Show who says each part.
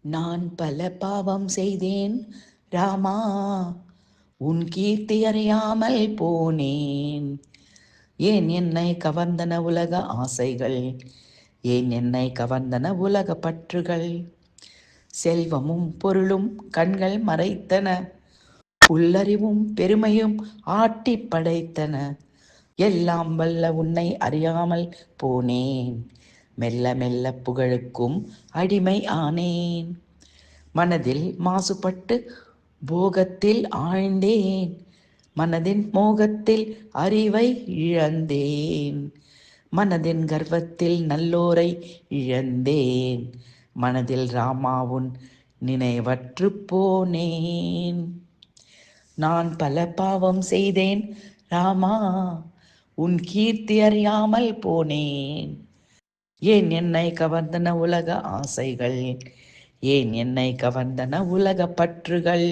Speaker 1: நான் பல பாவம் செய்தேன் ராமா, உன் கீர்த்தி அறியாமல் போனேன். ஏன் என்னை கவர்ந்தன உலக ஆசைகள், ஏன் என்னை கவர்ந்தன உலக பற்றுகள். செல்வமும் பொருளும் கண்கள் மறைத்தன, புல்லறிவும் பெருமையும் ஆட்டி படைத்தன. எல்லாம் வல்ல உன்னை அறியாமல் போனேன், மெல்ல மெல்ல புகழுக்கும் அடிமை ஆனேன். மனதில் மாசுபட்டு போகத்தில் ஆழ்ந்தேன், மனதின் மோகத்தில் அறிவை இழந்தேன். மனதின் கர்வத்தில் நல்லோரை இழந்தேன், மனதில் ராமாவுன் நினைவற்று போனேன். நான் பல பாவம் செய்தேன் ராமா, உன் கீர்த்தி அறியாமல் போனேன். ஏன் என்னை கவர்ந்தன உலக ஆசைகள், ஏன் என்னை கவர்ந்தன உலக பற்றுகள்.